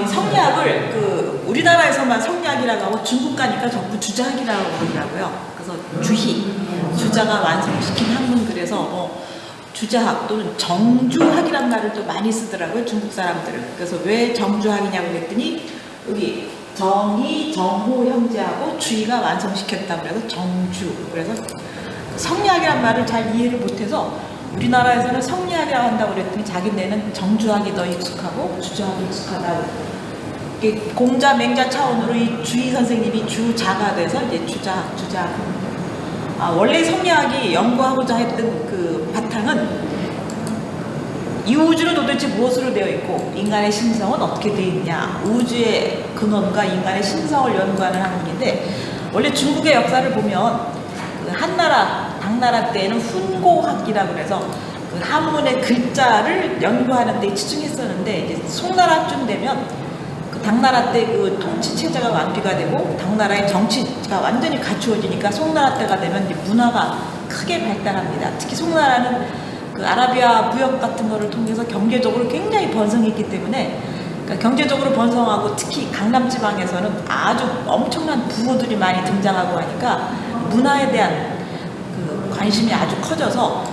이 성리학을 우리나라에서만 성리학이라고 하고 중국 가니까 전부 주자학이라고 그러더라고요. 그래서 주자가 완성시킨 학문, 그래서 주자학 또는 정주학이란 말을 또 많이 쓰더라고요, 중국 사람들은. 그래서 왜 정주학이냐고 그랬더니 여기 정의, 정호 형제하고 주의가 완성시켰다고 그래서 정주. 그래서 성리학이란 말을 잘 이해를 못해서 우리나라에서는 성리학이라고 한다고 그랬더니 자기네는 정주학이 더 익숙하고 주자학이 익숙하다고. 이게 공자, 맹자 차원으로 이 주의 선생님이 주자가 돼서 이제 주자학. 원래 성리학이 연구하고자 했던 그 바탕은 이 우주는 도대체 무엇으로 되어 있고 인간의 심성은 어떻게 되어 있냐, 우주의 근원과 인간의 심성을 연구하는 학문인데, 원래 중국의 역사를 보면 그 한나라, 당나라 때에는 훈고학이라고 그래서 그 한문의 글자를 연구하는 데 치중했었는데, 이제 송나라쯤 되면 그 당나라 때 그 통치 체제가 완비가 되고 당나라의 정치가 완전히 갖추어지니까 송나라 때가 되면 이제 문화가 크게 발달합니다. 특히 송나라는 그 아라비아 무역 같은 거를 통해서 경제적으로 굉장히 번성했기 때문에, 그러니까 경제적으로 번성하고 특히 강남 지방에서는 아주 엄청난 부호들이 많이 등장하고 하니까 문화에 대한 그 관심이 아주 커져서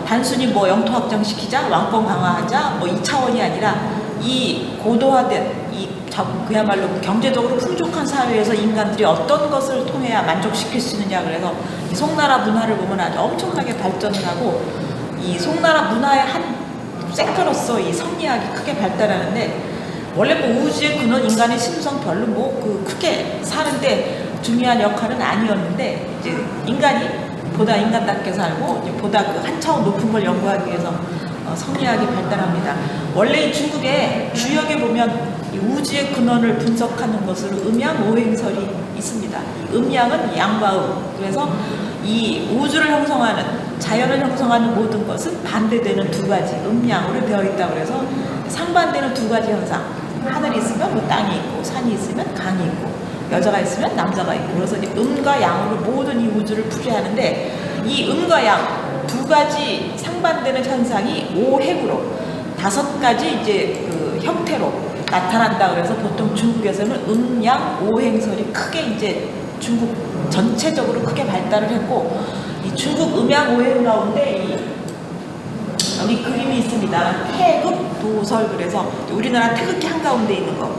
단순히 뭐 영토 확장시키자, 왕권 강화하자 뭐 이 차원이 아니라 이 고도화된 그야말로 경제적으로 풍족한 사회에서 인간들이 어떤 것을 통해야 만족시킬 수 있느냐, 그래서 이 송나라 문화를 보면 아주 엄청나게 발전을 하고, 이 송나라 문화의 한 섹터로서 이 성리학이 크게 발달하는데, 원래 뭐 우주의 근원, 인간의 심성 별로 크게 사는데 중요한 역할은 아니었는데, 이제 인간이 보다 인간답게 살고 이제 보다 그 한 차원 높은 걸 연구하기 위해서 성리학이 발달합니다. 원래 이 중국의 주역에 보면 이 우주의 근원을 분석하는 것으로 음양 오행설이 있습니다. 이 음양은 양과 음, 그래서 이 우주를 형성하는, 자연을 형성하는 모든 것은 반대되는 두 가지 음양으로 되어 있다고 그래서 상반되는 두 가지 현상, 하늘이 있으면 뭐 땅이 있고 산이 있으면 강이 있고 여자가 있으면 남자가 있고, 그래서 이제 음과 양으로 모든 이 우주를 풀이하는데, 이 음과 양 두 가지 상반되는 현상이 오행으로 5가지 이제 그 형태로 나타난다. 그래서 보통 중국에서는 음양 오행설이 크게 이제 중국 전체적으로 크게 발달을 했고, 이 중국 음양 오행 가운데 여기 그림이 있습니다. 태극 도설. 그래서 우리나라 태극기 한가운데 있는 거,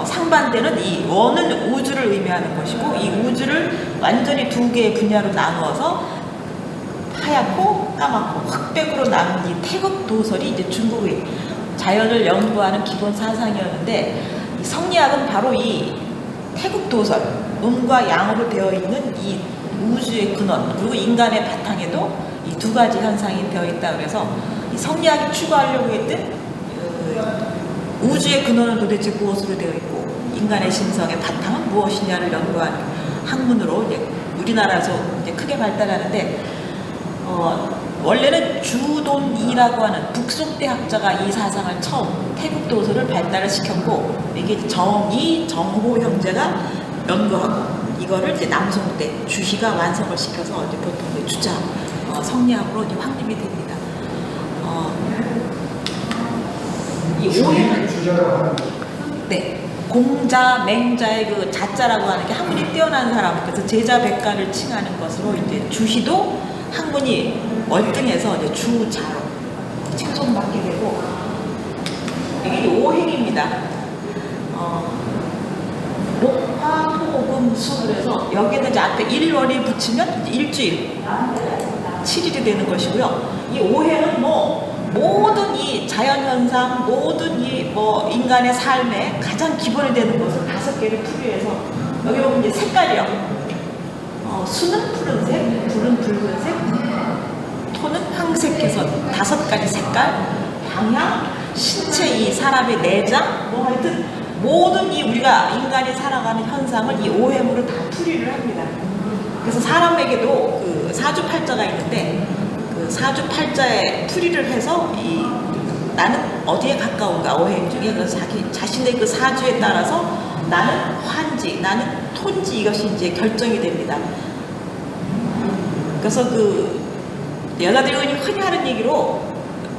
상반되는 이 원은 우주를 의미하는 것이고, 이 우주를 완전히 두 개의 분야로 나누어서 하얗고 까맣고 흑백으로 나눈 이 태극 도설이 이제 중국의 자연을 연구하는 기본 사상이었는데, 이 성리학은 바로 이 태극 도설, 음과 양으로 되어 있는 이 우주의 근원, 그리고 인간의 바탕에도 이 두 가지 현상이 되어 있다. 그래서 이 성리학이 추구하려고 했던 우주의 근원은 도대체 무엇으로 되어 있고 인간의 심성의 바탕은 무엇이냐를 연구하는 학문으로 이제 우리나라에서 이제 크게 발달하는데, 원래는 주돈이라고 하는 북송대 학자가 이 사상을 처음 태극도서를 발달을 시켰고, 이게 정의, 정호 형제가 연구하고 이거를 이제 남송대 주희가 완성을 시켜서 이제 보통 주자 성리학으로 이제 확립이 됩니다. 이 오해는 주자라고 하는 네, 공자, 맹자의 그 자자라고 하는 게 학문이 뛰어난 사람, 그래서 제자 백가를 칭하는 것으로 이제 주희도 학문이 월등해서 이제 주자로 칭송받게 되고, 이게 오행입니다. 목화, 토, 금, 수. 그래서 여기에는 이제 앞에 일월이 붙이면 이제 일주일, 7일이 되는 것이고요. 이 오행은 모든 이 자연현상, 모든 이 인간의 삶의 가장 기본이 되는 것을 5개를 풀이해서, 여기 보면 이제 색깔이요. 수는 푸른색, 불은 붉은색, 토는 황색해서 5가지 색깔, 방향, 신체, 이 사람의 내장, 하여튼 모든 이 우리가 인간이 살아가는 현상을 이 오행으로 다 풀이를 합니다. 그래서 사람에게도 그 사주팔자가 있는데, 그 사주팔자에 풀이를 해서 나는 어디에 가까운가 오행 중에, 그래서 자신의 그 사주에 따라서 나는 환지, 나는 토인지, 이것이 이제 결정이 됩니다. 그래서 그 여자들이 흔히 하는 얘기로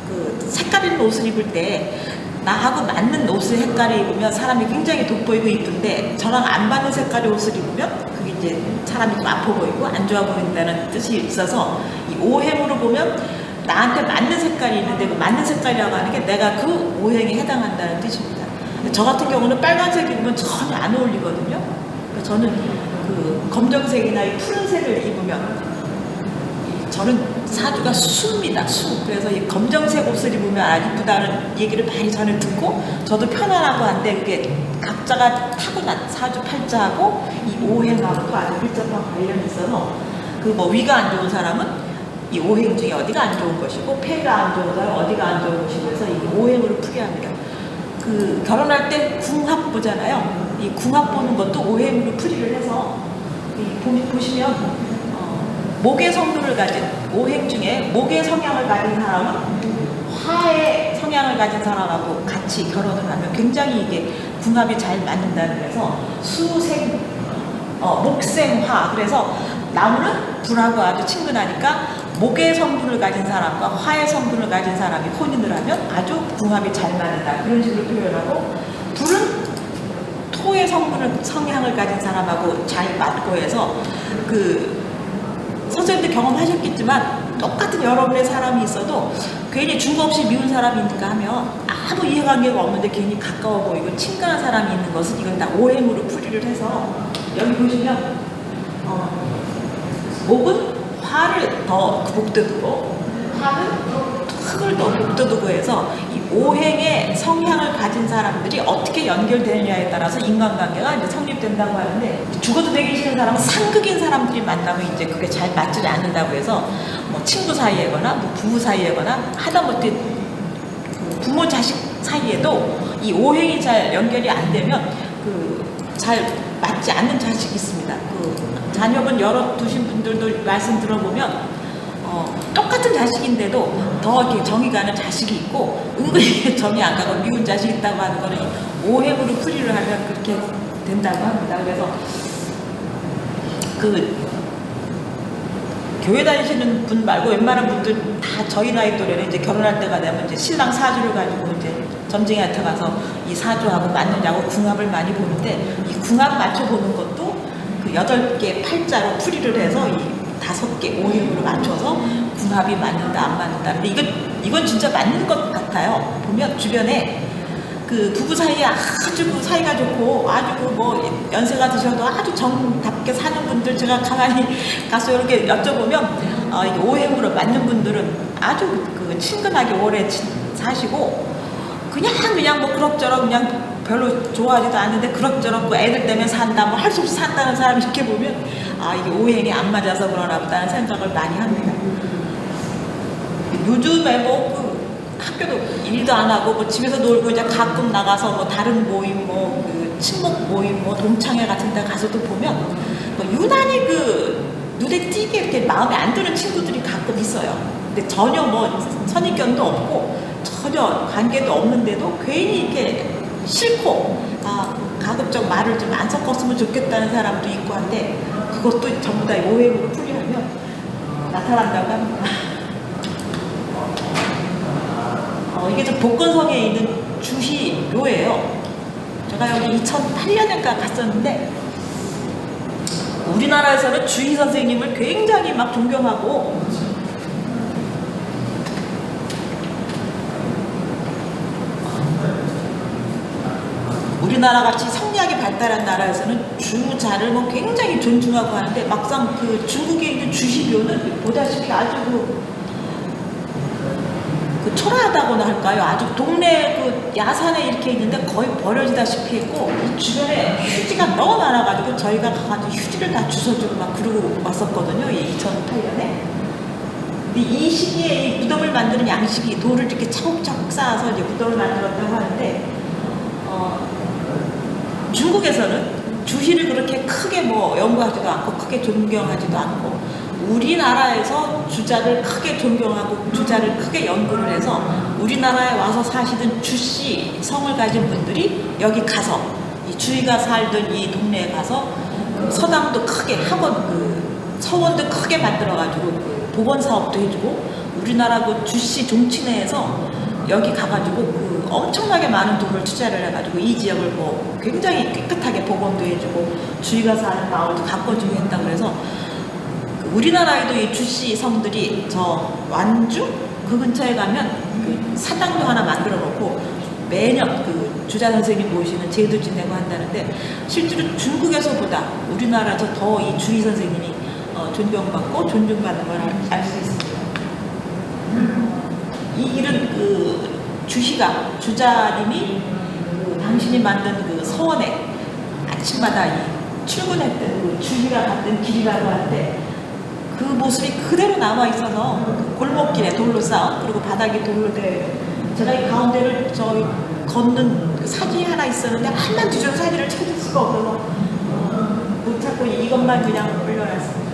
그 색깔 있는 옷을 입을 때 나하고 맞는 옷을 색깔을 입으면 사람이 굉장히 돋보이고 이쁜데 저랑 안 맞는 색깔의 옷을 입으면 그게 이제 사람이 좀 아파 보이고 안 좋아 보인다는 뜻이 있어서 이 오행으로 보면 나한테 맞는 색깔이 있는데 그 맞는 색깔이라고 하는 게 내가 그 오행에 해당한다는 뜻입니다. 저 같은 경우는 빨간색 입으면 전혀 안 어울리거든요. 저는 그 검정색이나 이 푸른색을 입으면 저는 사주가 수입니다. 수. 그래서 이 검정색 옷을 입으면 아 이쁘다는 얘기를 많이 전에 듣고 저도 편안하고 한데 그게 각자가 타고난 사주 팔자하고 이 오행하고도 아주 밀접한 관련이 있어서 그 뭐 위가 안 좋은 사람은 이 오행 중에 어디가 안 좋은 것이고 폐가 안 좋은 사람은 어디가 안 좋은 것이고 해서 이 오행으로 풀이합니다. 그 결혼할 때 궁합 보잖아요. 이 궁합 보는 것도 오행으로 풀이를 해서 보시면 목의 성분을 가진 오행 중에 목의 성향을 가진 사람은 화의 성향을 가진 사람하고 같이 결혼을 하면 굉장히 이게 궁합이 잘 맞는다는 그래서 수생 목생화 그래서 나무는 불하고 아주 친근하니까 목의 성분을 가진 사람과 화의 성분을 가진 사람이 혼인을 하면 아주 궁합이 잘 맞는다 그런 식으로 표현하고 불은 토의 성향을 가진 사람하고 잘 맞고 해서 그 선생님도 경험하셨겠지만 똑같은 여러분의 사람이 있어도 괜히 중거 없이 미운 사람이 있는가 하면 아무 이해관계가 없는데 괜히 가까워 보이고 친근한 사람이 있는 것은 이건 다 오행으로 풀이를 해서 여기 보시면 목은 화를 더 복돋우고 화는 흙을 더 복돋우고 해서 이 오행의 성향을 가진 사람들이 어떻게 연결되느냐에 따라서 인간관계가 이제 성립된다고 하는데 죽어도 되기 싫은 사람은 상극인 사람들이 만나면 이제 그게 잘 맞지 않는다고 해서 뭐 친구 사이에거나 뭐 부부 사이에거나 하다못해 부모 자식 사이에도 이 오행이 잘 연결이 안 되면 그 잘 맞지 않는 자식이 있습니다. 그 자녀분 여러 두신 분들도 말씀 들어보면 똑같은 자식인데도 더 이렇게 정이 가는 자식이 있고 은근히 정이 안 가고 미운 자식이 있다고 하는 거는 오행으로 풀이를 하면 그렇게 된다고 합니다. 그래서 그 교회 다니시는 분 말고 웬만한 분들 다 저희 나이 또래는 이제 결혼할 때가 되면 이제 신랑 사주를 가지고 이제 점쟁이한테 가서 이 사주하고 맞느냐고 궁합을 많이 보는데 이 궁합 맞춰보는 것도 그 8개 팔자로 풀이를 해서 이 5개 오행으로 맞춰서 궁합이 맞는다 안 맞는다. 근데 이건 진짜 맞는 것 같아요. 보면 주변에 그 부부 사이에 아주 그 사이가 좋고 아주 그 뭐 연세가 드셔도 아주 정답게 사는 분들 제가 가만히 가서 이렇게 여쭤보면 이게 오행으로 맞는 분들은 아주 그 친근하게 오래 사시고 그냥 뭐 그럭저럭 그냥 별로 좋아하지도 않는데 그럭저럭 뭐 애들 때문에 산다 뭐 할 수 없이 산다는 사람 이렇게 보면 이게 오행이 안 맞아서 그러나 보다는 생각을 많이 합니다. 요즘에 뭐 그 학교도 일도 안 하고 뭐 집에서 놀고 이제 가끔 나가서 뭐 다른 모임 뭐 그 친목 모임 뭐 동창회 같은 데 가서도 보면 뭐 유난히 그 눈에 띄게 이렇게 마음에 안 드는 친구들이 가끔 있어요. 근데 전혀 뭐 선입견도 없고 전혀 관계도 없는데도 괜히 이렇게 싫고 가급적 말을 좀 안 섞었으면 좋겠다는 사람도 있고 한데 그것도 전부 다 오행으로 풀이하면 나타난다고 합니다. 이게 저 복건성에 있는 주희묘예요. 제가 여기 2008년인가 갔었는데 우리나라에서는 주희 선생님을 굉장히 막 존경하고 우리나라 같이 성리학이 발달한 나라에서는 주자를 뭐 굉장히 존중하고 하는데 막상 그 중국에 있는 주희묘는 보다시피 아주 그 초라하다고나 할까요? 아주 동네 그 야산에 이렇게 있는데 거의 버려지다시피 했고 이 주변에 휴지가 너무 많아가지고 저희가 가가지고 휴지를 다 주워주고 막 그러고 왔었거든요. 2008년에. 근데 이 시기에 이 무덤을 만드는 양식이 돌을 이렇게 차곡차곡 쌓아서 이제 무덤을 만들었다고 하는데 중국에서는 주희를 그렇게 크게 뭐 연구하지도 않고 크게 존경하지도 않고 우리나라에서 주자를 크게 존경하고 주자를 크게 연구를 해서 우리나라에 와서 사시던 주씨 성을 가진 분들이 여기 가서 이 주희가 살던 이 동네에 가서 서당도 크게 학원 그 서원도 크게 만들어가지고 그 복원 사업도 해주고 우리나라 그 주씨 종친회에서 여기 가가지고 그 엄청나게 많은 돈을 투자를 해가지고 이 지역을 뭐 굉장히 깨끗하게 복원도 해주고 주위가 사는 마을도 가꿔주고 했다고 그래서 우리나라에도 이 주씨 성들이 저 완주 그 근처에 가면 그 사당도 하나 만들어 놓고 매년 그 주자 선생님 모시는 제도 지내고 한다는데 실제로 중국에서보다 우리나라에서 더 이 주의 선생님이 존경받고 존중받는 걸 알 수 있습니다. 이 일은 그 주희가 주자님이 그 당신이 만든 그 서원에 아침마다 이 출근했던 그 주희가 갔던 길이라고 하는데 그 모습이 그대로 남아 있어서 그 골목길에 돌로 쌓은 그리고 바닥이 돌로 되어 제가 이 가운데를 저기 걷는 그 사진이 하나 있었는데 한만 뒤져도 사진을 찾을 수가 없어서 못 찾고 이것만 그냥 올려놨습니다.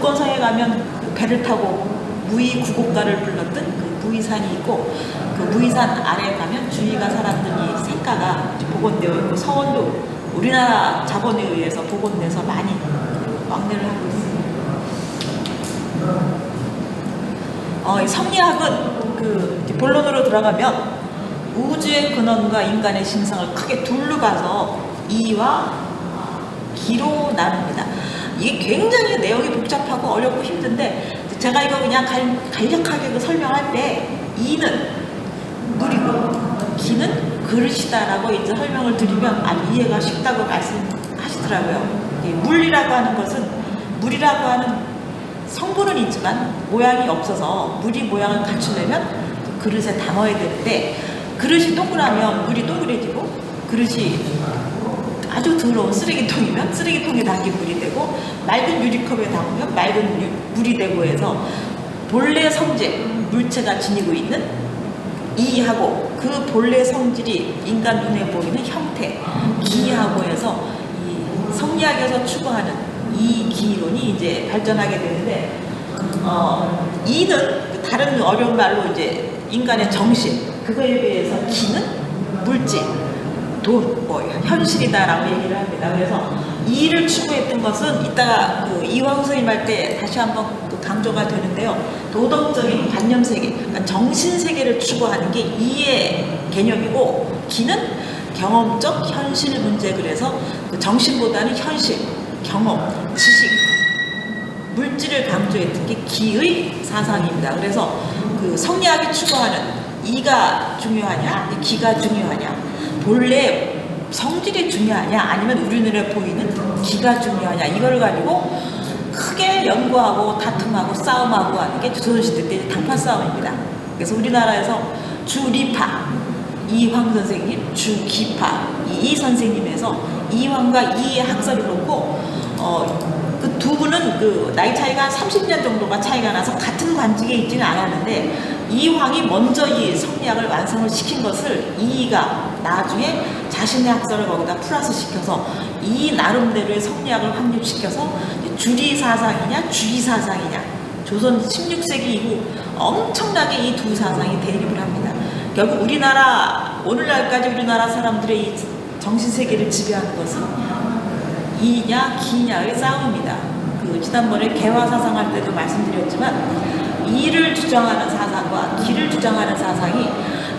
북건성에 가면 그 배를 타고 무의 구곡가를 불렀던 그 무의산이 있고 그 무의산 아래에 가면 주희가 살았던 이 생가가 복원되어 있고 서원도 우리나라 자본에 의해서 복원돼서 많이 왕래를 하고 있습니다. 이 성리학은 그 본론으로 들어가면 우주의 근원과 인간의 신성을 크게 둘로 봐서 이와 기로 나눕니다. 이게 굉장히 내용이 복잡하고 어렵고 힘든데 제가 이거 그냥 간략하게 설명할 때 이는 물이고 기는 그릇이다라고 이제 설명을 드리면 아주 이해가 쉽다고 말씀하시더라고요. 물이라고 하는 것은 물이라고 하는 성분은 있지만 모양이 없어서 물이 모양을 갖추려면 그릇에 담아야 되는데 그릇이 동그라면 물이 동그래지고 그릇이 아주 더러운 쓰레기통이면 쓰레기통에 담긴 물이 되고 맑은 유리컵에 담으면 맑은 물이 되고 해서 본래 성질, 물체가 지니고 있는 이하고 그 본래 성질이 인간 눈에 보이는 형태, 기하고 해서 이 성리학에서 추구하는 이 기론이 이제 발전하게 되는데 이는 다른 어려운 말로 이제 인간의 정신 그거에 비해서 기는 물질 현실이다라고 얘기를 합니다. 그래서 이를 추구했던 것은 이따가 그 이황 선생님 할 때 다시 한번 또 강조가 되는데요. 도덕적인 관념 세계, 그러니까 정신 세계를 추구하는 게 이의 개념이고 기는 경험적 현실 문제 그래서 그 정신보다는 현실, 경험, 지식, 물질을 강조했던 게 기의 사상입니다. 그래서 그 성리학이 추구하는 이가 중요하냐, 기가 중요하냐, 본래 성질이 중요하냐, 아니면 우리 눈에 보이는 기가 중요하냐, 이걸 가지고 크게 연구하고 다툼하고 싸움하고 하는 게 조선시대 때 당파 싸움입니다. 그래서 우리나라에서 주리파, 이황 선생님, 주기파, 이 선생님에서 이황과 이의 학설을 놓고 그 두 분은 그 나이 차이가 30년 정도가 차이가 나서 같은 관직에 있지는 않았는데 이황이 먼저 이 성리학을 완성을 시킨 것을 이가 나중에 자신의 학설을 거기다 플러스 시켜서 이 나름대로의 성리학을 확립시켜서 주리 사상이냐 주의 사상이냐 조선 16세기 이후 엄청나게 이 두 사상이 대립을 합니다. 결국 우리나라 오늘날까지 우리나라 사람들의 이 정신세계를 지배하는 것은 이냐 기냐의 싸움입니다. 그 지난번에 개화사상 할 때도 말씀드렸지만 이를 주장하는 사상과 기를 주장하는 사상이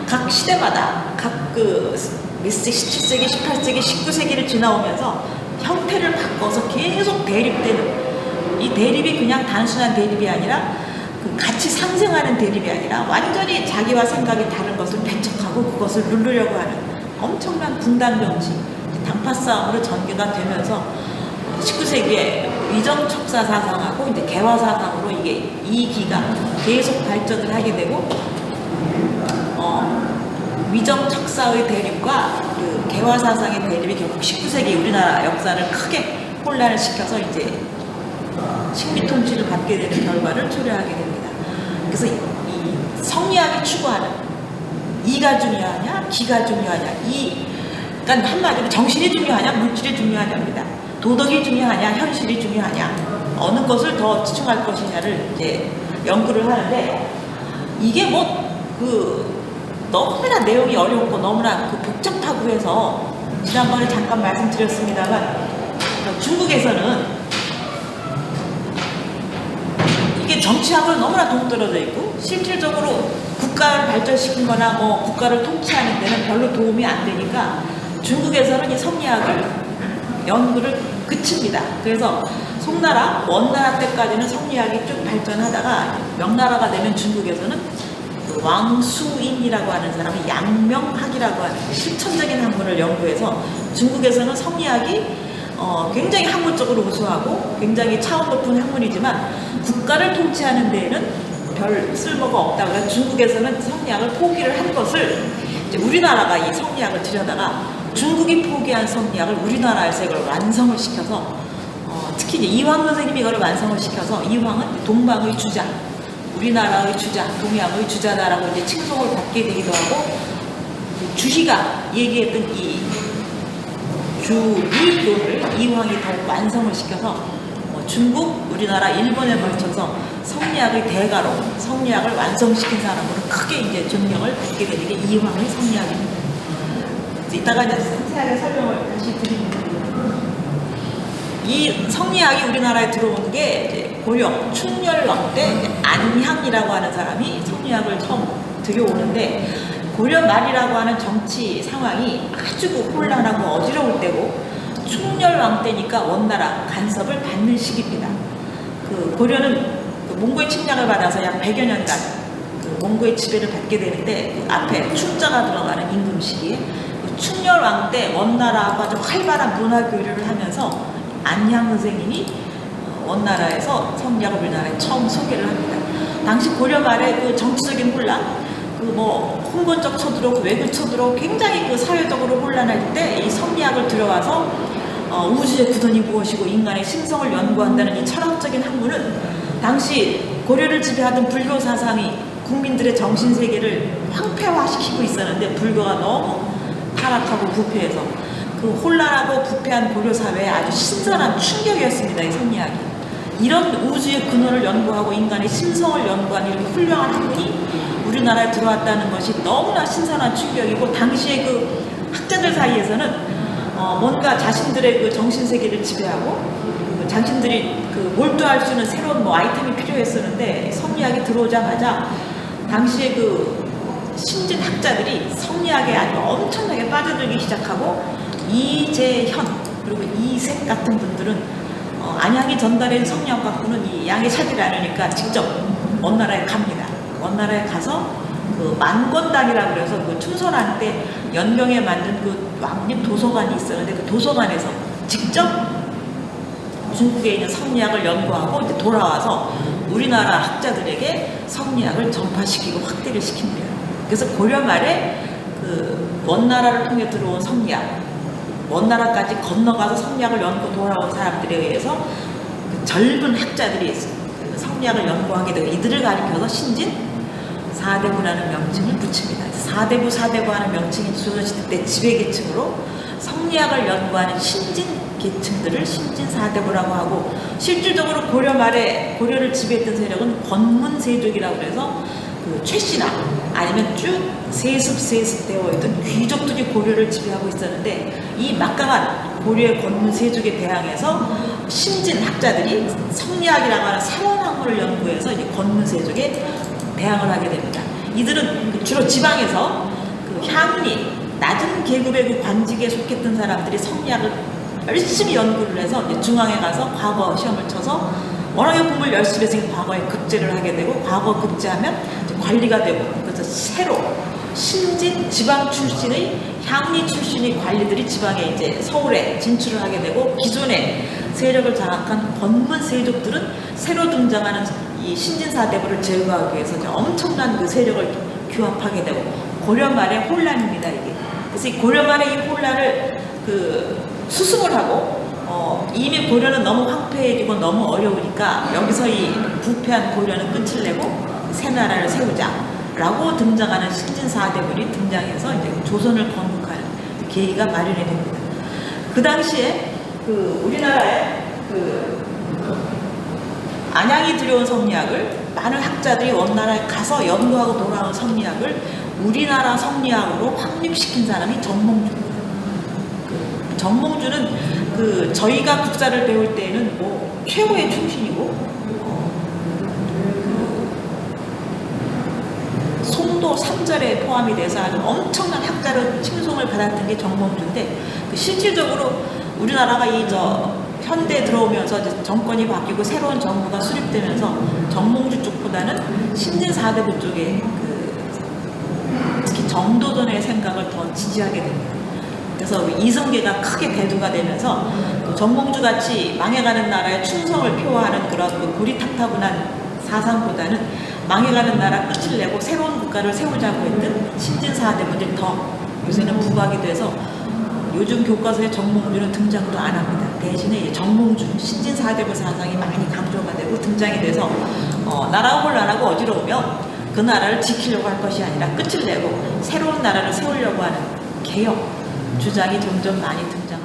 각 시대마다 각 그 17세기, 18세기, 19세기를 지나오면서 형태를 바꿔서 계속 대립되는 이 대립이 그냥 단순한 대립이 아니라 그 같이 상생하는 대립이 아니라 완전히 자기와 생각이 다른 것을 배척하고 그것을 누르려고 하는 엄청난 분단 정치 당파 싸움으로 전개가 되면서 19세기에 위정척사 사상하고 이제 개화 사상으로 이게 이기가 계속 발전을 하게 되고 위정척사의 대립과 그 개화 사상의 대립이 결국 19세기 우리나라 역사를 크게 혼란을 시켜서 이제 식민 통치를 받게 되는 결과를 초래하게 됩니다. 그래서 이 성리학이 추구하는 이가 중요하냐, 기가 중요하냐, 그러니까 한마디로 정신이 중요하냐, 물질이 중요하냐입니다. 도덕이 중요하냐, 현실이 중요하냐, 어느 것을 더 치중할 것이냐를 이제 연구를 하는데 이게 너무나 내용이 어렵고 너무나 복잡하고 해서 지난번에 잠깐 말씀드렸습니다만 중국에서는 이게 정치학으로 너무나 동떨어져 있고 실질적으로 국가를 발전시킨 거나 뭐 국가를 통치하는 데는 별로 도움이 안 되니까 중국에서는 이 성리학을 연구를 그칩니다. 그래서 송나라, 원나라 때까지는 성리학이 쭉 발전하다가 명나라가 되면 중국에서는 그 왕수인이라고 하는 사람이 양명학이라고 하는 실천적인 학문을 연구해서 중국에서는 성리학이 굉장히 학문적으로 우수하고 굉장히 차원 높은 학문이지만 국가를 통치하는 데에는 별 쓸모가 없다고 해서 중국에서는 성리학을 포기를 한 것을 이제 우리나라가 이 성리학을 들여다가 중국이 포기한 성리학을 우리나라에서 이걸 완성을 시켜서 특히 이제 이황 선생님이 이걸 완성을 시켜서 이황은 동방의 주자, 우리나라의 주자, 동양의 주자다라고 이제 칭송을 받게 되기도 하고 주희가 얘기했던 이 주의론을 이황이 더욱 완성을 시켜서 중국, 우리나라, 일본에 걸쳐서 성리학의 대가로 성리학을 완성시킨 사람으로 크게 이제 존경을 받게 되는 게 이황의 성리학입니다. 이따가 이제 상세하게 설명을 다시 드립니다. 이 성리학이 우리나라에 들어온 게 이제 고려 충렬왕 때 안향이라고 하는 사람이 성리학을 처음 들여오는데 고려 말이라고 하는 정치 상황이 아주 혼란하고 어지러울 때고 충렬왕 때니까 원나라 간섭을 받는 시기입니다. 그 고려는 그 몽고의 침략을 받아서 약 100여 년간 그 몽고의 지배를 받게 되는데 그 앞에 충자가 들어가는 임금 시기에 그 충렬왕 때 원나라와 좀 활발한 문화 교류를 하면서 안향 선생님이 원나라에서 성리학을 우리나라에 처음 소개를 합니다. 당시 고려 말에 그 정치적인 혼란, 그 뭐 홍건적 쳐들어오고 외교 쳐들어오고 굉장히 그 사회적으로 혼란할 때 이 성리학을 들어와서 우주의 구던이 무엇이고 인간의 심성을 연구한다는 이 철학적인 학문은 당시 고려를 지배하던 불교 사상이 국민들의 정신세계를 황폐화시키고 있었는데 불교가 너무 타락하고 부패해서 그 혼란하고 부패한 고려 사회에 아주 신선한 충격이었습니다. 이 성리학이. 이런 우주의 근원을 연구하고 인간의 심성을 연구하는 이런 훌륭한 학문이 우리나라에 들어왔다는 것이 너무나 신선한 충격이고 당시에 그 학자들 사이에서는 뭔가 자신들의 그 정신세계를 지배하고 자신들이 그 몰두할 수 있는 새로운 뭐 아이템이 필요했었는데 성리학이 들어오자마자 당시에 그 신진 학자들이 성리학에 아주 엄청나게 빠져들기 시작하고 이재현 그리고 이색 같은 분들은 안양이 전달한 성리학 학부는 이 양이 차지를 않으니까 직접 원나라에 갑니다. 원나라에 가서 그 만권당이라고 그래서 그 춘선한 때 연경에 만든 그 왕립 도서관이 있었는데 그 도서관에서 직접 중국에 있는 성리학을 연구하고 이제 돌아와서 우리나라 학자들에게 성리학을 전파시키고 확대를 시킵니다. 그래서 고려 말에 그 원나라를 통해 들어온 성리학, 원나라까지 건너가서 성리학을 연구 돌아온 사람들에 의해서 그 젊은 학자들이 그 성리학을 연구하게 되고 이들을 가리켜서 신진 사대부라는 명칭을 붙입니다. 사대부 사대부하는 명칭이 조선시대 때 지배계층으로 성리학을 연구하는 신진 계층들을 신진사대부라고 하고 실질적으로 고려 말에 고려를 지배했던 세력은 권문세족이라고 해서 그 최씨나 아니면 쭉 세습되어 있던 귀족들이 고려를 지배하고 있었는데 이 막강한 고려의 권문세족에 대항해서 신진 학자들이 성리학이라고 하는 새로운 학문을 연구해서 이제 권문세족에 대항을 하게 됩니다. 이들은 주로 지방에서 그 향리 낮은 계급의 그 관직에 속했던 사람들이 성리학을 열심히 연구를 해서 이제 중앙에 가서 과거 시험을 쳐서 워낙에 공부를 열심히 해서 과거에 급제를 하게 되고 과거 급제하면 이제 관리가 되고 그래서 새로 신진 지방 출신의 향리 출신의 관리들이 지방에 이제 서울에 진출을 하게 되고 기존의 세력을 장악한 권문 세족들은 새로 등장하는 이 신진사대부를 제거하기 위해서 이제 엄청난 그 세력을 규합하게 되고 고려 말의 혼란입니다 이게. 그래서 이 고려 말의 이 혼란을 그 수습을 하고 이미 고려는 너무 황폐해지고 너무 어려우니까 여기서 이 부패한 고려는 끝을 내고 새 나라를 세우자라고 등장하는 신진사대부들이 등장해서 이제 조선을 건국하는 계기가 마련이 됩니다. 그 당시에 그 우리나라에 그 안양이 들여온 성리학을 많은 학자들이 원나라에 가서 연구하고 돌아온 성리학을 우리나라 성리학으로 확립시킨 사람이 정몽주입니다. 그 정몽주는 그 저희가 국사를 배울 때에는 뭐 최고의 충신이고 송 성도 3절에 포함이 돼서 아주 엄청난 학자로 칭송을 받았던 게 정몽주인데 실질적으로 우리나라가 현대에 들어오면서 이제 정권이 바뀌고 새로운 정부가 수립되면서 정몽주 쪽보다는 신진사대부 쪽에 특히 정도전의 생각을 더 지지하게 됩니다. 그래서 이성계가 크게 대두가 되면서 정몽주 같이 망해가는 나라의 충성을 표하는 그런 고리탁타분한 사상보다는 망해가는 나라 끝을 내고 새로운 국가를 세우자고 했던 신진사대부들이 더 요새는 부각이 돼서 요즘 교과서에 정몽주는 등장도 안 합니다. 대신에 정몽주, 신진사대부 사상이 많이 강조가 되고 등장이 돼서 나라가 혼란하고 어지러우면 그 나라를 지키려고 할 것이 아니라 끝을 내고 새로운 나라를 세우려고 하는 개혁 주장이 점점 많이 등장.